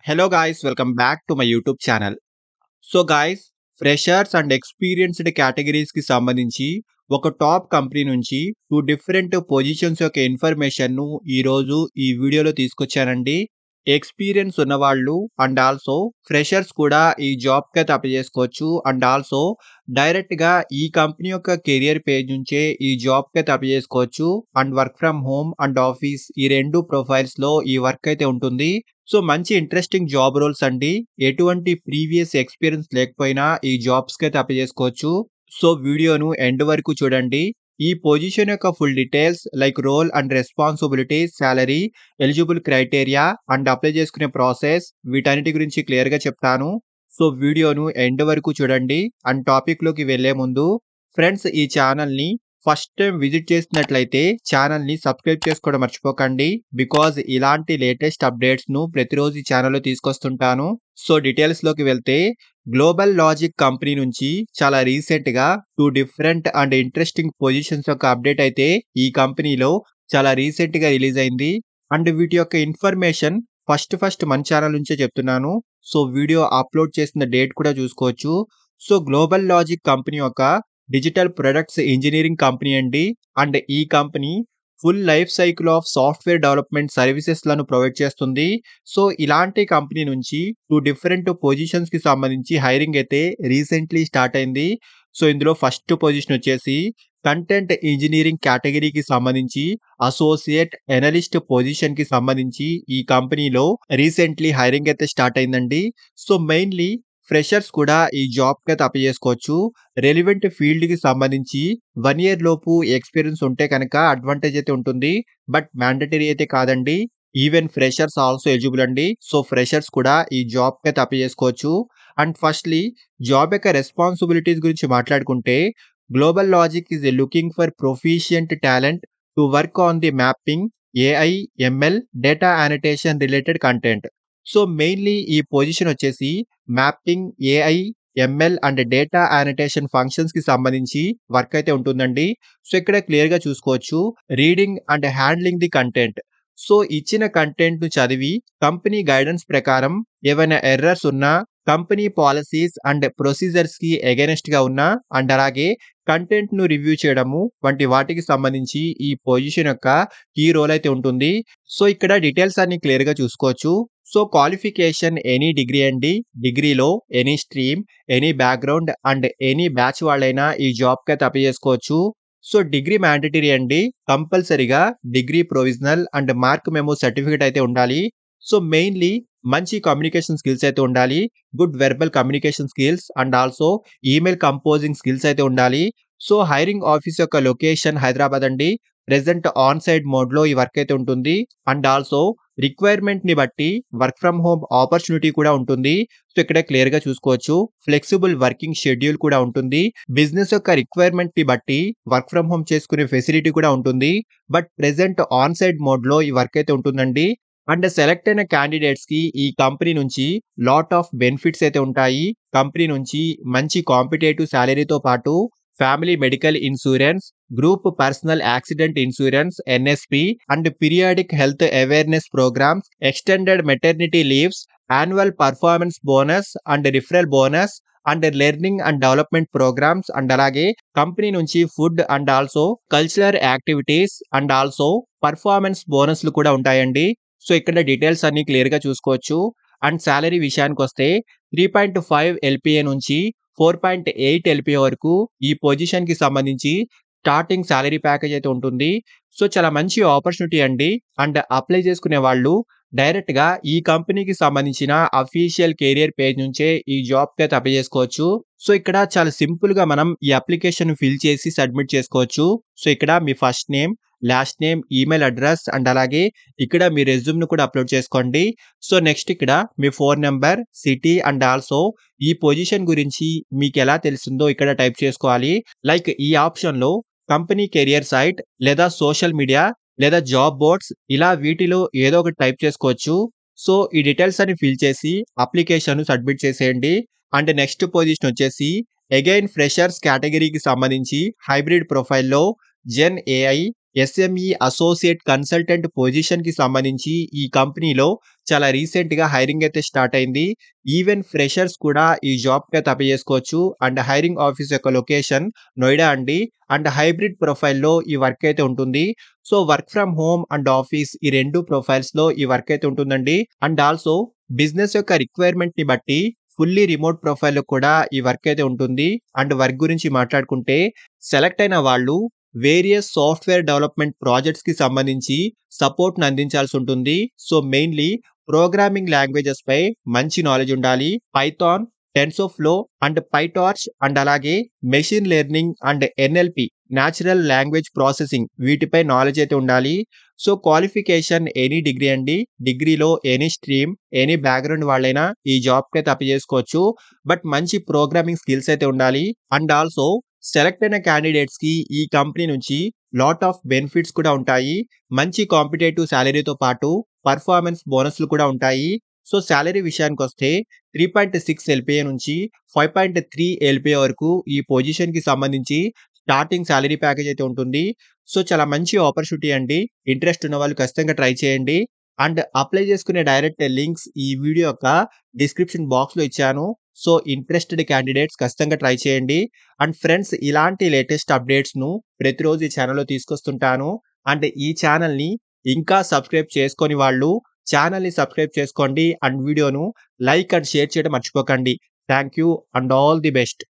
Hello guys, welcome back to my YouTube channel. So guys, freshers and experienced కేటగిరీస్‌కి సంబంధించి ఒక top company నుంచి 2 different positions యొక్క ఇన్ఫర్మేషన్‌ను ఈరోజు ఈ వీడియోలో తీసుకొచ్చానండి. ఎక్స్పీరియన్స్ ఉన్నవాళ్ళు అండ్ ఆల్సో ఫ్రెషర్స్ కూడా ఈ జాబ్‌కైతే అప్లై చేసుకోవచ్చు. అండ్ ఆల్సో డైరెక్ట్‌గా ఈ కంపెనీ యొక్క కెరియర్ పేజ్ నుంచే ఈ జాబ్‌కైతే అప్లై చేసుకోవచ్చు. And work from home and office ఈ 2 ప్రొఫైల్స్‌లో ఈ వర్క్ అయితే ఉంటుంది. సో మంచి ఇంట్రెస్టింగ్ జాబ్ రోల్స్ అండి. ఎటువంటి ప్రీవియస్ ఎక్స్‌పీరియన్స్ లేకపోయినా ఈ జాబ్స్‌కైతే అప్లై చేసుకోవచ్చు. సో వీడియోను ఎండ్ వరకు చూడండి. ఈ పొజిషన్ యొక్క full details like role and responsibilities, salary, eligible criteria and apply చేసుకునే ప్రాసెస్ వీటన్నిటి గురించి క్లియర్‌గా చెప్తాను. సో వీడియోను ఎండ్ వరకు చూడండి. అండ్ టాపిక్‌లోకి వెళ్ళే ముందు ఫ్రెండ్స్, ఈ ఛానల్‌ని ఫస్ట్ టైం విజిట్ చేసినట్లయితే ఛానల్‌ని సబ్స్క్రైబ్ చేసుకోవడం మర్చిపోకండి. బికాజ్ ఇలాంటి లేటెస్ట్ అప్డేట్స్‌ను ప్రతిరోజు ఈ ఛానల్‌లో తీసుకొస్తుంటాను. సో డీటెయిల్స్‌లోకి వెళ్తే, గ్లోబల్ లాజిక్ కంపెనీ నుంచి చాలా రీసెంట్‌గా 2 డిఫరెంట్ అండ్ ఇంట్రెస్టింగ్ పొజిషన్స్ యొక్క అప్డేట్ అయితే ఈ కంపెనీలో చాలా రీసెంట్‌గా రిలీజ్ అయింది. అండ్ వీటి యొక్క ఇన్ఫర్మేషన్ ఫస్ట్ మన ఛానల్ నుంచే చెప్తున్నాను. సో వీడియో అప్లోడ్ చేసిన డేట్ కూడా చూసుకోవచ్చు. సో గ్లోబల్ లాజిక్ కంపెనీ యొక్క డిజిటల్ ప్రొడక్ట్స్ ఇంజినీరింగ్ కంపెనీ అండి. అండ్ ఈ company full life cycle of software development సర్వీసెస్‌లను ప్రొవైడ్ చేస్తుంది. సో ఇలాంటి కంపెనీ నుంచి 2 డిఫరెంట్ పొజిషన్స్‌కి సంబంధించి హైరింగ్ అయితే రీసెంట్‌లీ స్టార్ట్ అయింది. సో ఇందులో ఫస్ట్ పొజిషన్ వచ్చేసి కంటెంట్ ఇంజినీరింగ్ కేటగిరీకి సంబంధించి అసోసియేట్ ఎనలిస్ట్ పొజిషన్‌కి సంబంధించి ఈ కంపెనీలో రీసెంట్‌లీ హైరింగ్ అయితే స్టార్ట్ అయిందండి. సో మెయిన్‌లీ ఫ్రెషర్స్ కూడా ఈ జాబ్‌కైతే అప్లై చేసుకోవచ్చు. రెలెవెంట్ ఫీల్డ్‌కి సంబంధించి 1 ఇయర్ లోపు ఎక్స్‌పీరియన్స్ ఉంటే కనుక అడ్వాంటేజ్ అయితే ఉంటుంది. బట్ మ్యాండేటరీ అయితే కాదండి. ఈవెన్ ఫ్రెషర్స్ ఆల్సో ఎలిజిబుల్ అండి. సో ఫ్రెషర్స్ కూడా ఈ జాబ్‌కైతే అప్లై చేసుకోవచ్చు. అండ్ ఫస్ట్‌లీ జాబ్ యొక్క రెస్పాన్సిబిలిటీస్ గురించి మాట్లాడుకుంటే, global logic is looking for proficient talent to work on the mapping, AI, ML, data annotation related content. So mainly ఈ position వచ్చేసి mapping, AI, ML and data annotation ఫంక్షన్స్‌కి సంబంధించి work అయితే ఉంటుందండి. So ఇక్కడ క్లియర్‌గా చూసుకోవచ్చు. Reading and handling the content. So ఇచ్చిన కంటెంట్‌ను చదివి కంపెనీ గైడెన్స్ ప్రకారం ఏవైనా ఎర్రర్స్ ఉన్నా, కంపెనీ పాలిసీస్ అండ్ ప్రొసీజర్స్‌కి అగైనెస్ట్‌గా ఉన్నా, అండ్ అలాగే కంటెంట్‌ను రివ్యూ చేయడము వంటి వాటికి సంబంధించి ఈ పొజిషన్ యొక్క కీ రోల్ అయితే ఉంటుంది. సో ఇక్కడ డీటెయిల్స్ అన్ని క్లియర్‌గా చూసుకోవచ్చు. సో క్వాలిఫికేషన్ ఎనీ డిగ్రీ అండి. డిగ్రీలో any stream, any background and any batch వాళ్ళైనా ఈ జాబ్‌కైతే అప్లై చేసుకోవచ్చు. సో డిగ్రీ మ్యాండేటరీ అండి. కంపల్సరీగా degree provisional and mark memo certificate అయితే ఉండాలి. సో మెయిన్‌లీ మంచి కమ్యూనికేషన్ స్కిల్స్ అయితే ఉండాలి. Good verbal communication skills and also email composing skills అయితే ఉండాలి. సో హైరింగ్ ఆఫీస్ యొక్క లొకేషన్ హైదరాబాద్ అండి. ప్రెజెంట్ ఆన్ సైట్ మోడ్‌లో ఈ వర్క్ అయితే ఉంటుంది. అండ్ ఆల్సో రిక్వైర్మెంట్‌ని బట్టి వర్క్ ఫ్రమ్ హోమ్ ఆపర్చునిటీ కూడా ఉంటుంది. సో ఇక్కడ క్లియర్‌గా చూసుకోవచ్చు. ఫ్లెక్సిబుల్ వర్కింగ్ షెడ్యూల్ కూడా ఉంటుంది. బిజినెస్ యొక్క రిక్వైర్మెంట్‌ని బట్టి వర్క్ ఫ్రమ్ హోమ్ చేసుకునే ఫెసిలిటీ కూడా ఉంటుంది. బట్ ప్రెజెంట్ ఆన్ సైట్ మోడ్‌లో ఈ వర్క్ అయితే ఉంటుందండి. అండ్ సెలెక్ట్ అయిన క్యాండిడేట్స్‌కి ఈ కంపెనీ నుంచి లాట్ ఆఫ్ బెనిఫిట్స్ అయితే ఉంటాయి. కంపెనీ నుంచి మంచి కాంపిటీటివ్ సాలరీతో పాటు family medical insurance, group personal accident insurance NSP and periodic health awareness programmes, extended maternity leaves, annual performance bonus and referral bonus and learning and development programmes and అలాగే company నుంచి food and also cultural activities and also performance బోనస్‌లు కూడా ఉంటాయండి. So ఇక్కడ details అన్ని క్లియర్‌గా చూసుకోవచ్చు. And salary విషయానికొస్తే 3.5 ఎల్‌పిఏ నుంచి 4.8 ఎల్‌పిఏ వరకు ఈ పొజిషన్‌కి సంబంధించి స్టార్టింగ్ సాలరీ ప్యాకేజ్ అయితే ఉంటుంది. సో చాలా మంచి ఆపర్చునిటీ అండి. అండ్ అప్లై చేసుకునే వాళ్ళు డైరెక్ట్‌గా ఈ కంపెనీకి సంబంధించిన అఫీషియల్ కెరియర్ పేజ్ నుంచే ఈ జాబ్‌కైతే అప్లై చేసుకోవచ్చు. సో ఇక్కడ చాలా సింపుల్‌గా మనం ఈ అప్లికేషన్ ఫిల్ చేసి సబ్మిట్ చేసుకోవచ్చు. సో ఇక్కడ మీ first name, last name, email address and అలాగే ఇక్కడ మీ రెజ్యూమ్‌ని కూడా అప్లోడ్ చేసుకోండి. సో నెక్స్ట్ ఇక్కడ మీ phone number, city and also ఈ పొజిషన్ గురించి మీకెలా తెలిసిందో ఇక్కడ టైప్ చేసుకోవాలి. లైక్ ఈ ఆప్షన్‌లో కంపెనీ కెరియర్ సైట్ లేదా సోషల్ మీడియా లేదా జాబ్ బోర్డ్స్ ఇలా వీటిలో ఏదో ఒకటి టైప్ చేసుకోవచ్చు. సో ఈ డీటెయిల్స్ అన్ని ఫిల్ చేసి అప్లికేషన్ సబ్మిట్ చేసేయండి. అండ్ నెక్స్ట్ పొజిషన్ వచ్చేసి అగైన్ ఫ్రెషర్స్ కేటగిరీకి సంబంధించి హైబ్రిడ్ ప్రొఫైల్‌లో Gen AI SME associate consultant పొజిషన్‌కి సంబంధించి ఈ కంపెనీలో చాలా రీసెంట్‌గా హైరింగ్ అయితే స్టార్ట్ అయింది. ఈవెన్ ఫ్రెషర్స్ కూడా ఈ జాబ్‌కైతే అప్లై చేసుకోవచ్చు. అండ్ హైరింగ్ ఆఫీస్ యొక్క లొకేషన్ నోయిడా అండి. అండ్ హైబ్రిడ్ ప్రొఫైల్‌లో ఈ వర్క్ అయితే ఉంటుంది. So, work from home and office ఈ 2 ప్రొఫైల్స్‌లో ఈ వర్క్ అయితే ఉంటుందండి. అండ్ ఆల్సో బిజినెస్ యొక్క రిక్వైర్మెంట్‌ని బట్టి ఫుల్లీ రిమోట్ ప్రొఫైల్‌లో కూడా ఈ వర్క్ అయితే ఉంటుంది. అండ్ వర్క్ గురించి మాట్లాడుకుంటే సెలెక్ట్ అయిన వాళ్ళు వేరియస్ సాఫ్ట్‌వేర్ డెవలప్‌మెంట్ ప్రాజెక్ట్స్‌కి సంబంధించి సపోర్ట్‌ని అందించాల్సి ఉంటుంది. సో, మెయిన్‌లీ ప్రోగ్రామింగ్ లాంగ్వేజెస్‌పై మంచి నాలెడ్జ్ ఉండాలి. పైథాన్, టెన్సోర్‌ఫ్లో అండ్ పైటార్చ్ అండ్ అలాగే machine learning and NLP natural language processing వీటిపై నాలెడ్జ్ అయితే ఉండాలి. సో, క్వాలిఫికేషన్ ఎనీ డిగ్రీ అండి. డిగ్రీలో ఎనీ స్ట్రీమ్, ఎనీ బ్యాక్‌గ్రౌండ్ వాళ్ళైనా ఈ జాబ్‌కైతే అప్లై చేసుకోవచ్చు. బట్ మంచి ప్రోగ్రామింగ్ స్కిల్స్ అయితే ఉండాలి. అండ్ ఆల్సో సెలెక్ట్ అయిన క్యాండిడేట్స్‌కి ఈ కంపెనీ నుంచి లాట్ ఆఫ్ బెనిఫిట్స్ కూడా ఉంటాయి. మంచి కాంపిటీటివ్ సాలరీతో పాటు పర్ఫార్మెన్స్ బోనస్‌లు కూడా ఉంటాయి. సో, సాలరీ విషయానికొస్తే 3.6 ఎల్‌పిఏ నుంచి 5.3 ఎల్‌పిఏ వరకు ఈ పొజిషన్‌కి సంబంధించి స్టార్టింగ్ సాలరీ ప్యాకేజ్ అయితే ఉంటుంది. సో, చాలా మంచి ఆపర్చునిటీ అండి. ఇంట్రెస్ట్ ఉన్నవాళ్ళు ఖచ్చితంగా ట్రై చేయండి. అండ్ అప్లై చేసుకునే డైరెక్ట్ లింక్స్ ఈ వీడియో యొక్క డిస్క్రిప్షన్ బాక్స్‌లో ఇచ్చాను. సో, ఇంట్రెస్టెడ్ క్యాండిడేట్స్ ఖచ్చితంగా ట్రై చేయండి. అండ్ ఫ్రెండ్స్, ఇలాంటి లేటెస్ట్ అప్డేట్స్‌ను ప్రతిరోజు ఈ ఛానెల్‌లో తీసుకొస్తుంటాను. అండ్ ఈ ఛానెల్‌ని ఇంకా సబ్స్క్రైబ్ చేసుకోని వాళ్ళు ఛానెల్‌ని సబ్స్క్రైబ్ చేసుకోండి. అండ్ వీడియోను లైక్ అండ్ షేర్ చేయడం మర్చిపోకండి. Thank you and all the best.